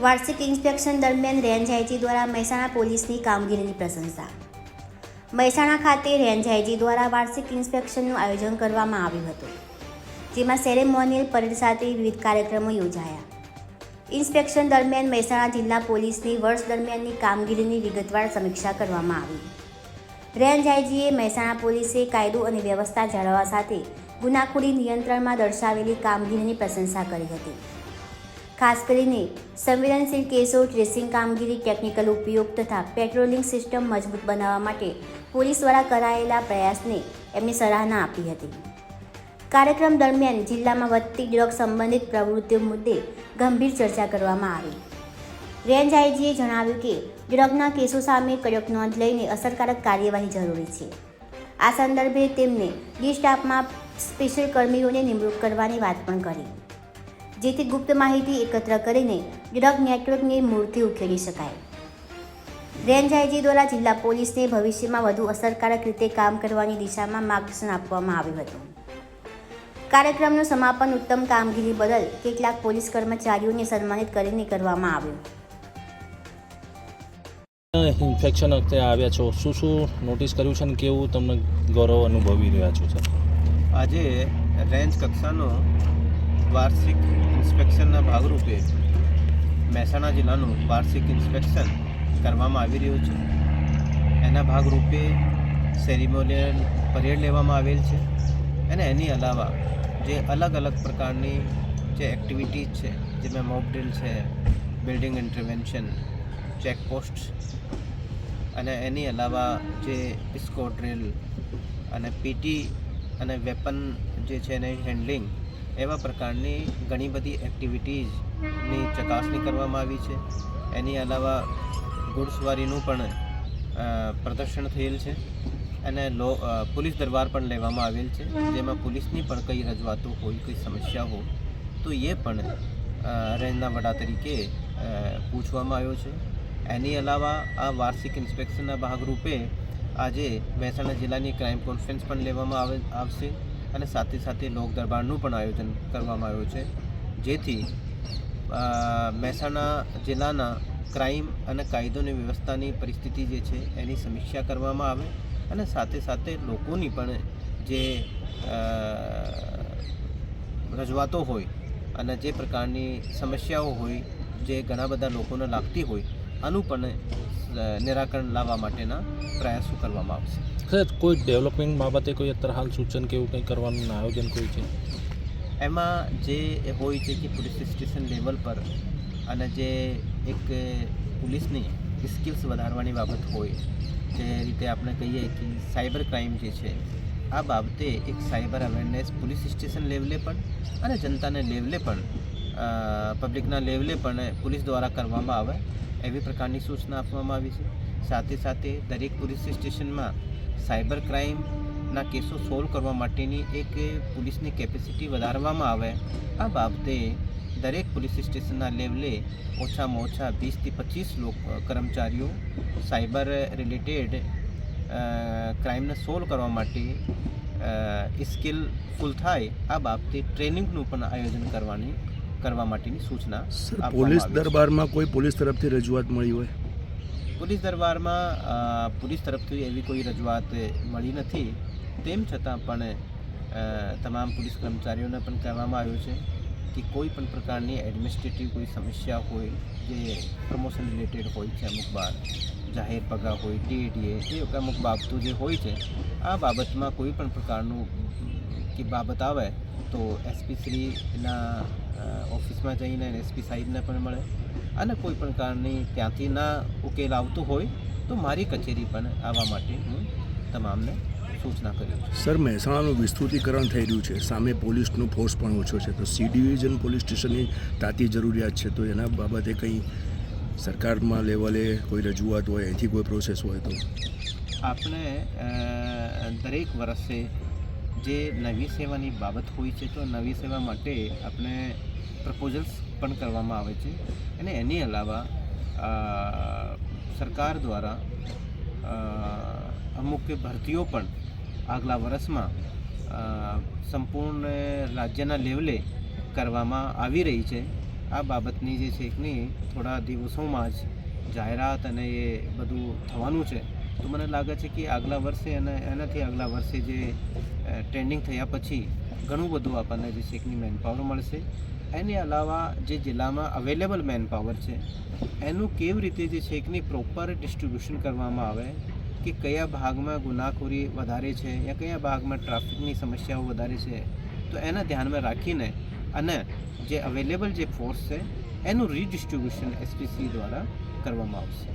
વાર્ષિક ઇન્સ્પેક્શન દરમિયાન range IG દ્વારા મહેસાણા પોલીસની કામગીરીની પ્રશંસા. મહેસાણા ખાતે રેન્જ આઈજી દ્વારા વાર્ષિક ઇન્સ્પેક્શનનું આયોજન કરવામાં આવ્યું હતું, જેમાં સેરેમોનિયલ પરેડ સાથે વિવિધ કાર્યક્રમો યોજાયા. ઇન્સ્પેક્શન દરમિયાન મહેસાણા જિલ્લા પોલીસની વર્ષ દરમિયાનની કામગીરીની વિગતવાર સમીક્ષા કરવામાં આવી. રેન્જ આઈજીએ મહેસાણા પોલીસે કાયદો અને વ્યવસ્થા જાળવવા સાથે ગુનાખોરી નિયંત્રણમાં દર્શાવેલી કામગીરીની પ્રશંસા કરી હતી. ખાસ કરીને સંવેદનશીલ કેસો ટ્રેસિંગ કામગીરી, ટેકનિકલ ઉપયોગ તથા પેટ્રોલિંગ સિસ્ટમ મજબૂત બનાવવા માટે પોલીસ દ્વારા કરાયેલા પ્રયાસને એમની સરાહના આપી હતી. કાર્યક્રમ દરમિયાન જિલ્લામાં વધતી ડ્રગ સંબંધિત પ્રવૃત્તિઓ મુદ્દે ગંભીર ચર્ચા કરવામાં આવી. રેન્જ આઈજીએ જણાવ્યું કે ડ્રગના કેસો સામે કડક નોંધ લઈને અસરકારક કાર્યવાહી જરૂરી છે. આ સંદર્ભે તેમને ડી સ્ટાફમાં સ્પેશિયલ કર્મીઓને નિમણૂક કરવાની વાત પણ કરી, જેથી ગુપ્ત માહિતી એકત્ર કરીને ડ્રગ નેટવર્કને મૂળથી ઉકેલી શકાય. રેન્જ આઈજી દ્વારા જિલ્લા પોલીસને ભવિષ્યમાં વધુ અસરકારક રીતે કામ કરવાની દિશામાં માર્ગદર્શન આપવામાં આવ્યું હતું. કાર્યક્રમનું સમાપન ઉત્તમ કામગીરી બદલ કેટલાક પોલીસ કર્મચારીઓને સન્માનિત કરીને કરવામાં આવ્યું. ઇન્ફેક્શન વખતે આવ્યા છો, શું નોટિસ કર્યું છે અને કેવું તમને ગૌરવ અનુભવી રહ્યા છો સર? આજે રેન્જ કક્ષાનો વાર્ષિક ઇન્સ્પેક્શનના ભાગરૂપે મહેસાણા જિલ્લાનું વાર્ષિક ઇન્સ્પેક્શન કરવામાં આવી રહ્યું છે. એના ભાગરૂપે સેરેમોનિયલ પરેડ લેવામાં આવેલ છે અને એની અલાવા જે અલગ અલગ પ્રકારની જે એક્ટિવિટીઝ છે, જેમાં મોક ડ્રીલ છે, બિલ્ડિંગ ઇન્ટરવેન્શન, ચેકપોસ્ટ અને એની અલાવા જે સ્કોટ ડ્રીલ અને પીટી અને વેપન જે છે એની હેન્ડલિંગ, એવા પ્રકારની ઘણી બધી એક્ટિવિટીઝની ચકાસણી કરવામાં આવી છે. એની અલાવા ઘોડસવારીનું પણ પ્રદર્શન થયેલ છે અને પોલીસ દરબાર પણ લેવામાં આવેલ છે, જેમાં પોલીસની પણ કઈ રજૂઆતો હોય, કઈ સમસ્યા હોય તો એ પણ રેન્જના વડા તરીકે પૂછવામાં આવ્યો છે. એની અલાવા આ વાર્ષિક ઇન્સ્પેક્શનના ભાગરૂપે આજે મહેસાણા જિલ્લાની ક્રાઇમ કોન્ફરન્સ પણ લેવામાં આવશે અને સાથે સાથે લોક દરબારનું પણ આયોજન કરવામાં આવ્યું છે, જેથી મહેસાણા જિલ્લાના ક્રાઇમ અને કાયદો અને વ્યવસ્થાની પરિસ્થિતિ જે છે એની સમીક્ષા કરવામાં આવે અને સાથે સાથે લોકોની પણ જે રજૂઆતો હોય અને જે પ્રકારની સમસ્યાઓ હોય, જે ઘણા બધા લોકોને લાગતી હોય, આનું પણ નિરાકરણ લાવવા માટેના પ્રયાસો કરવામાં આવશે. સર, કોઈ ડેવલપમેન્ટ બાબતે કોઈ અત્યારે હાલ સૂચન કે એવું કંઈ કરવાનું આયોજન કોઈ છે? એમાં જે હોય છે કે પોલીસ સ્ટેશન લેવલ પર અને જે એક પોલીસની સ્કિલ્સ વધારવાની બાબત હોય, જે રીતે આપણે કહીએ કે સાયબર ક્રાઇમ જે છે, આ બાબતે એક સાયબર અવેરનેસ પોલીસ સ્ટેશન લેવલે પણ અને જનતાને લેવલે પણ, પબ્લિકના લેવલે પણ પોલીસ દ્વારા કરવામાં આવે એવી પ્રકારની સૂચના આપવામાં આવી છે. સાથે સાથે દરેક પોલીસ સ્ટેશનમાં સાયબર ક્રાઇમના કેસો સોલ્વ કરવા માટેની એક પોલીસની કેપેસિટી વધારવામાં આવે. આ બાબતે દરેક પોલીસ સ્ટેશનના લેવલે ઓછામાં ઓછા 20થી 25 કર્મચારીઓ સાયબર રિલેટેડ ક્રાઇમને સોલ્વ કરવા માટે સ્કિલફુલ થાય, આ બાબતે ટ્રેનિંગનું પણ આયોજન કરવા માટેની સૂચના. પોલીસ દરબારમાં કોઈ પોલીસ તરફથી રજૂઆત મળી હોય? પોલીસ દરબારમાં પોલીસ તરફથી એવી કોઈ રજૂઆત મળી નથી. તેમ છતાં પણ તમામ પોલીસ કર્મચારીઓને પણ કહેવામાં આવ્યું છે કે કોઈ પણ પ્રકારની એડમિનિસ્ટ્રેટિવ કોઈ સમસ્યા હોય, જે પ્રમોશન રિલેટેડ હોય છે, અમુક વાર જાહેર પગાર હોય, ટીએડીએ, એ અમુક બાબતો જે હોય છે, આ બાબતમાં કોઈ પણ પ્રકારનું કે બાબત આવે તો એસપી શ્રીના ઓફિસમાં જઈને એસપી સાહેબને પણ મળે અને કોઈ પણ કારણની ત્યાંથી ના ઉકેલ આવતું હોય તો મારી કચેરી પણ આવવા માટે હું તમામને સૂચના કરી છે. સર, મહેસાણાનું વિસ્તૃતિકરણ થઈ રહ્યું છે, સામે પોલીસનો ફોર્સ પણ ઓછો છે, તો સી ડિવિઝન પોલીસ સ્ટેશનની તાતી જરૂરિયાત છે, તો એના બાબતે કંઈ સરકારમાં લેવલે કોઈ રજૂઆત હોય, અહીંથી કોઈ પ્રોસેસ હોય તો? આપણે દરેક વર્ષે જે નવી સેવાની બાબત હોય છે, તો નવી સેવા માટે આપણે પ્રપોઝલ્સ પણ કરવામાં આવે છે અને એની અલાવા સરકાર દ્વારા અમુક ભરતીઓ પણ આગલા વર્ષમાં સંપૂર્ણ રાજ્યના લેવલે કરવામાં આવી રહી છે આ બાબતની જે છે એકની થોડા દિવસોમાં જ જાહેરાત અને એ બધું થવાનું છે. તો મને લાગે છે કે આગલા વર્ષે અને એનાથી આગલા વર્ષે જે ટ્રેન્ડિંગ થયા પછી ઘણું બધું આપણને જે છે એકની મેનપાવર મળશે. એની અલાવા જે જિલ્લામાં અવેલેબલ મેનપાવર છે એનું કેવી રીતે જે છે એકની પ્રોપર ડિસ્ટ્રીબ્યુશન કરવામાં આવે કે કયા ભાગમાં ગુનાખોરી વધારે છે યા કયા ભાગમાં ટ્રાફિકની સમસ્યાઓ વધારે છે, તો એના ધ્યાનમાં રાખીને અને જે અવેલેબલ જે ફોર્સ છે એનું રીડિસ્ટ્રીબ્યુશન એસપીસી દ્વારા કરવામાં આવશે.